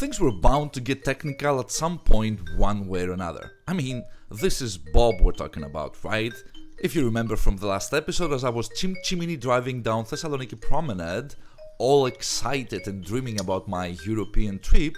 Things were bound to get technical at some point one way or another. I mean, this is Bob we're talking about, right? If you remember from the last episode, as I was chimney driving down Thessaloniki Promenade, all excited and dreaming about my European trip,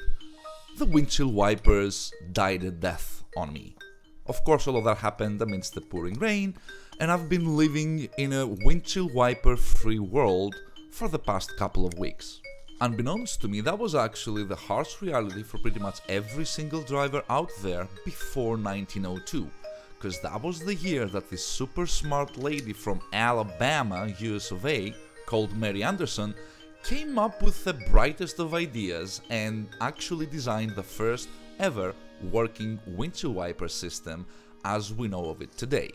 the windshield wipers died a death on me. Of course, all of that happened amidst the pouring rain, and I've been living in a windshield wiper-free world for the past couple of weeks. Unbeknownst to me, that was actually the harsh reality for pretty much every single driver out there before 1902, because that was the year that this super smart lady from Alabama, US of A, called Mary Anderson, came up with the brightest of ideas and actually designed the first ever working windshield wiper system as we know of it today.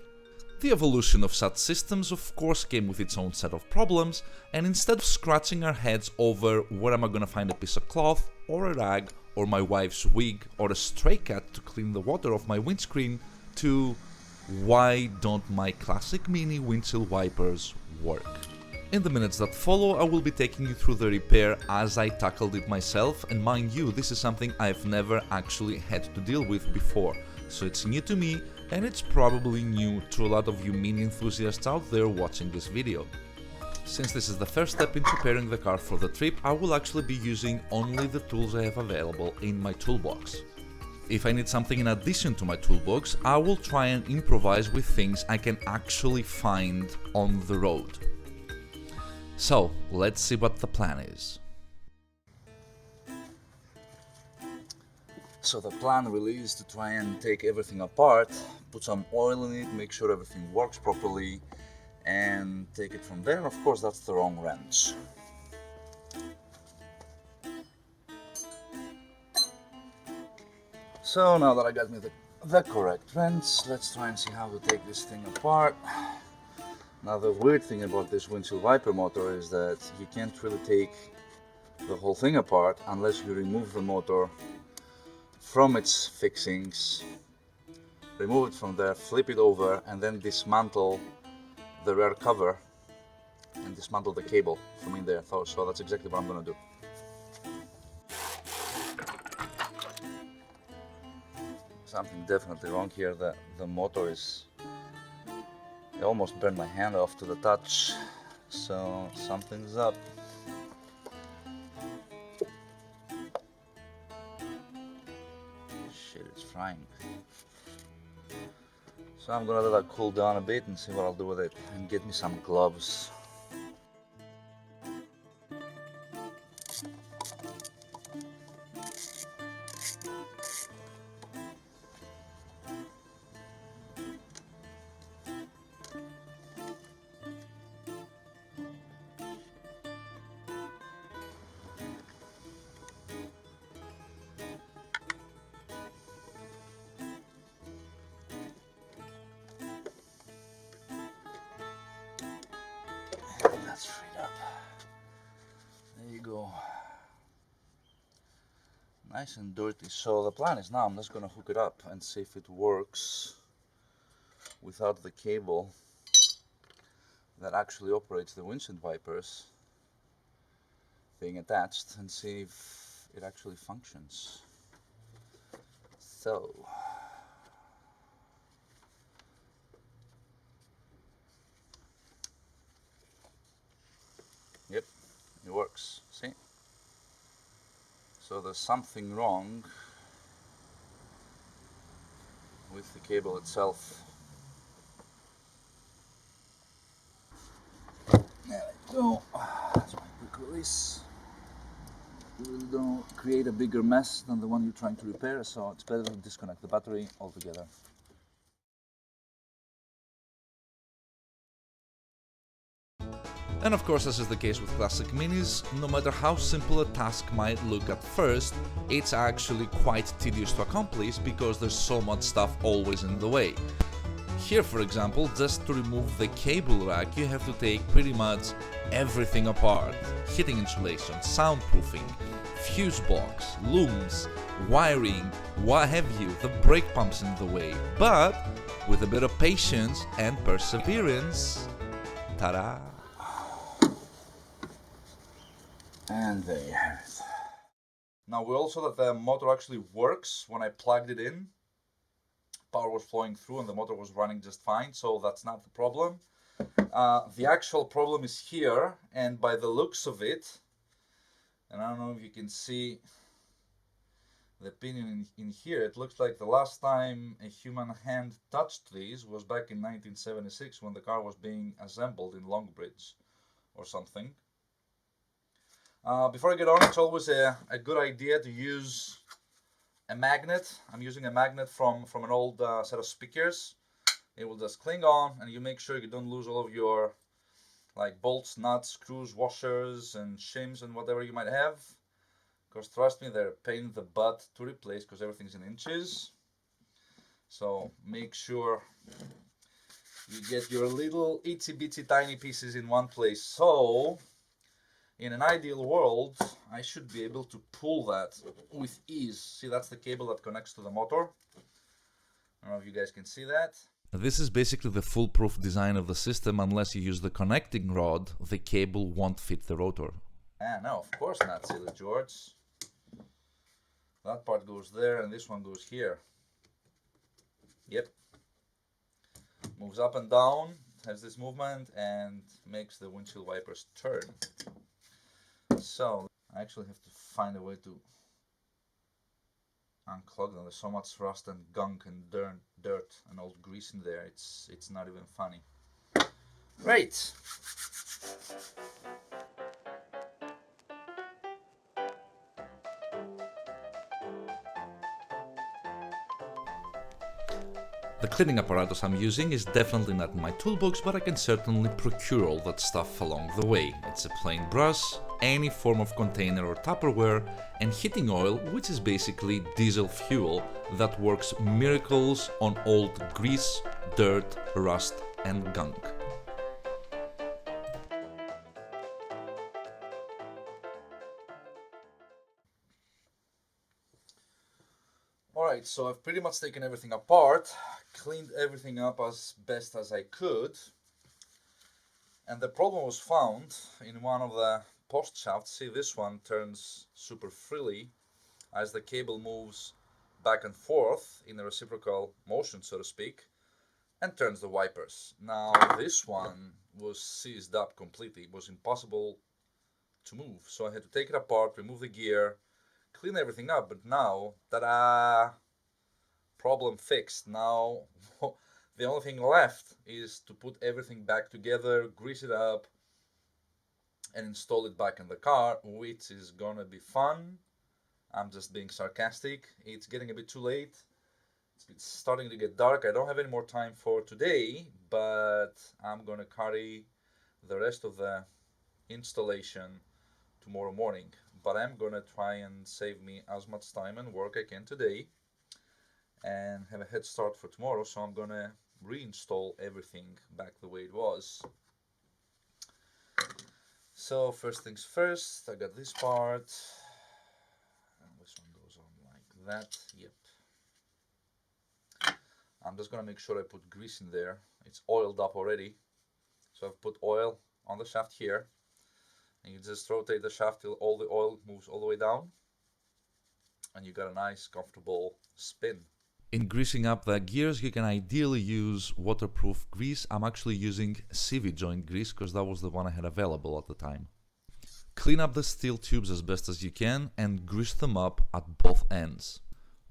The evolution of such systems of course came with its own set of problems, and instead of scratching our heads over where am I gonna find a piece of cloth or a rag or my wife's wig or a stray cat to clean the water off my windscreen, to why don't my classic mini windshield wipers work? In the minutes that follow, I will be taking you through the repair as I tackled it myself, and mind you, this is something I've never actually had to deal with before, so it's new to me, and it's probably new to a lot of you mini enthusiasts out there watching this video. Since this is the first step in preparing the car for the trip, I will actually be using only the tools I have available in my toolbox. If I need something in addition to my toolbox, I will try and improvise with things I can actually find on the road. So, let's see what the plan is. So the plan really is to try and take everything apart, put some oil in it, make sure everything works properly, and take it from there. Of course, that's the wrong wrench. So now that I got me the correct wrench, let's try and see how to take this thing apart. Now the weird thing about this windshield wiper motor is that you can't really take the whole thing apart unless you remove the motor from its fixings, remove it from there, flip it over, and then dismantle the rear cover and dismantle the cable from in there. So that's exactly what I'm gonna do. Something definitely wrong here. The motor is, I almost burned my hand off to the touch, so something's up. Shit, it's frying. So I'm gonna let that cool down a bit and see what I'll do with it, and get me some gloves. That's freed up. There you go. Nice and dirty. So the plan is now I'm just gonna hook it up and see if it works without the cable that actually operates the windshield wipers being attached, and see if it actually functions. So yep, it works. See? So there's something wrong with the cable itself. There we go. That's my quick release. You really don't create a bigger mess than the one you're trying to repair, so it's better to disconnect the battery altogether. And of course, as is the case with classic minis, no matter how simple a task might look at first, it's actually quite tedious to accomplish because there's so much stuff always in the way. Here, for example, just to remove the cable rack, you have to take pretty much everything apart. Heating insulation, soundproofing, fuse box, looms, wiring, what have you, the brake pump's in the way. But with a bit of patience and perseverance, ta-da! And there you have it. Now we also that the motor actually works when I plugged it in. Power was flowing through and the motor was running just fine, so that's not the problem. The actual problem is here, and by the looks of it, and I don't know if you can see the pinion in here, it looks like the last time a human hand touched these was back in 1976 when the car was being assembled in Longbridge or something. Before I get on, it's always a good idea to use a magnet. I'm using a magnet from an old set of speakers. It will just cling on, and you make sure you don't lose all of your like bolts, nuts, screws, washers, and shims and whatever you might have. Because trust me, they're a pain in the butt to replace because everything's in inches. So make sure you get your little itsy bitsy tiny pieces in one place. So in an ideal world, I should be able to pull that with ease. See, that's the cable that connects to the motor. I don't know if you guys can see that. This is basically the foolproof design of the system. Unless you use the connecting rod, the cable won't fit the rotor. No, of course not, silly George. That part goes there and this one goes here. Yep. Moves up and down, has this movement, and makes the windshield wipers turn. So I actually have to find a way to unclog them. There's so much rust and gunk and dirt and old grease in there. It's not even funny. Right. The cleaning apparatus I'm using is definitely not in my toolbox, but I can certainly procure all that stuff along the way. It's a plain brush, any form of container or Tupperware, and heating oil, which is basically diesel fuel that works miracles on old grease, dirt, rust, and gunk. Alright, so I've pretty much taken everything apart, cleaned everything up as best as I could, and the problem was found in one of the post shafts. See, this one turns super freely as the cable moves back and forth in a reciprocal motion, so to speak, and turns the wipers. Now this one was seized up completely. It was impossible to move, so I had to take it apart, remove the gear, clean everything up. But now, ta-da! Problem fixed. Now the only thing left is to put everything back together, grease it up, and install it back in the car, which is gonna be fun. I'm just being sarcastic. It's getting a bit too late. It's starting to get dark. I don't have any more time for today, but I'm gonna carry the rest of the installation tomorrow morning. But I'm gonna try and save me as much time and work I can today and have a head start for tomorrow. So I'm gonna reinstall everything back the way it was. So first things first, I got this part, and this one goes on like that. Yep. I'm just gonna make sure I put grease in there. It's oiled up already, so I've put oil on the shaft here, and you just rotate the shaft till all the oil moves all the way down, and you got a nice comfortable spin. In greasing up the gears, you can ideally use waterproof grease. I'm actually using CV joint grease because that was the one I had available at the time. Clean up the steel tubes as best as you can and grease them up at both ends.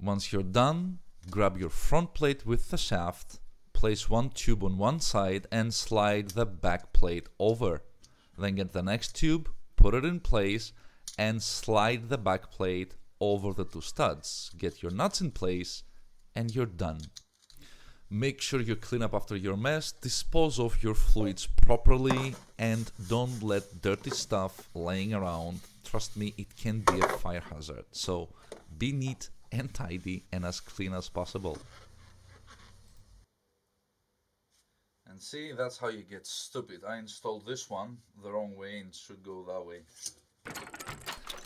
Once you're done, grab your front plate with the shaft, place one tube on one side and slide the back plate over. Then get the next tube, put it in place, and slide the back plate over the two studs. Get your nuts in place, and you're done. Make sure you clean up after your mess, dispose of your fluids properly, and don't let dirty stuff laying around. Trust me, it can be a fire hazard. So be neat and tidy and as clean as possible. And see, that's how you get stupid. I installed this one the wrong way and it should go that way.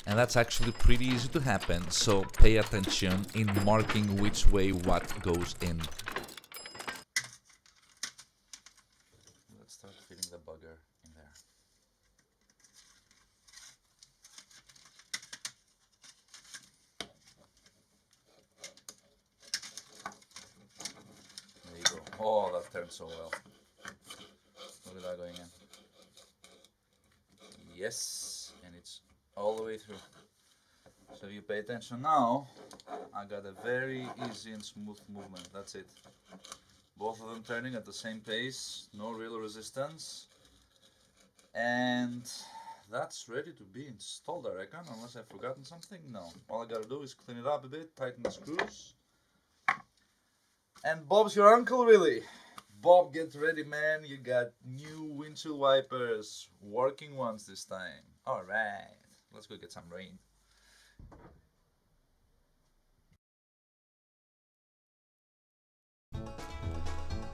And that's actually pretty easy to happen, so pay attention in marking which way what goes in. Let's start fitting the bugger in there. turned so well. Look at that going in. Yes, and it's all the way through. So if you pay attention now, I got a very easy and smooth movement. That's it. Both of them turning at the same pace, no real resistance. And that's ready to be installed, I reckon, unless I've forgotten something. No, all I gotta do is clean it up a bit, tighten the screws. And Bob's your uncle, really. Bob, get ready, man. You got new windshield wipers, working ones this time. Alright, let's go get some rain.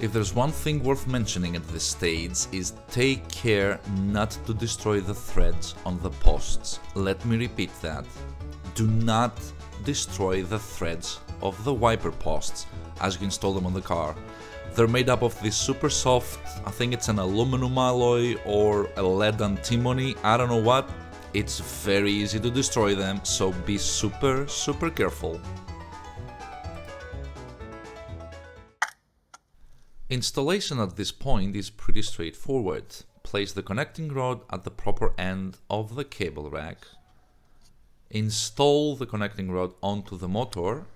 If there's one thing worth mentioning at this stage is take care not to destroy the threads on the posts. Let me repeat that. Do not destroy the threads of the wiper posts as you install them on the car. They're made up of this super soft, I think it's an aluminum alloy or a lead antimony, I don't know what. It's very easy to destroy them, so be super careful. Installation at this point is pretty straightforward. Place the connecting rod at the proper end of the cable rack. Install the connecting rod onto the motor.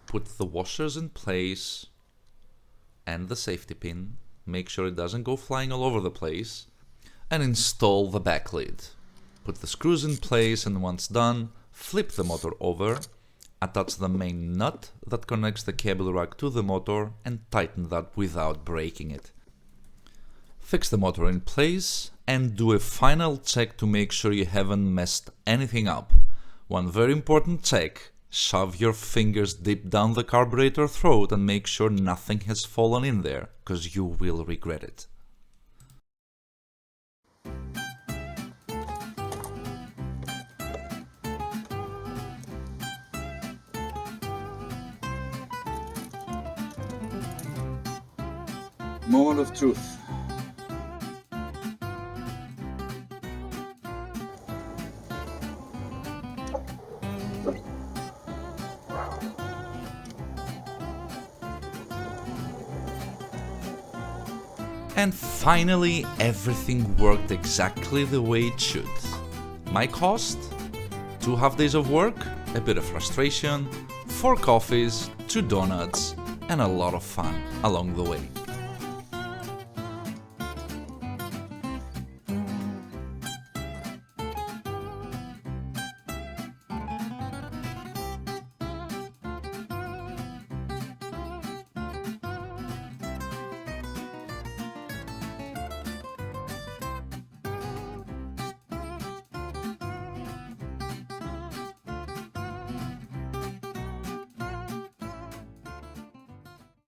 Put the washers in place and the safety pin. Make sure it doesn't go flying all over the place. And install the back lid. Put the screws in place, and once done, flip the motor over. Attach the main nut that connects the cable rack to the motor and tighten that without breaking it. Fix the motor in place and do a final check to make sure you haven't messed anything up. One very important check: shove your fingers deep down the carburetor throat and make sure nothing has fallen in there, because you will regret it. Moment of truth. And finally, everything worked exactly the way it should. My cost? 2 half days of work, a bit of frustration, 4 coffees, 2 donuts, and a lot of fun along the way.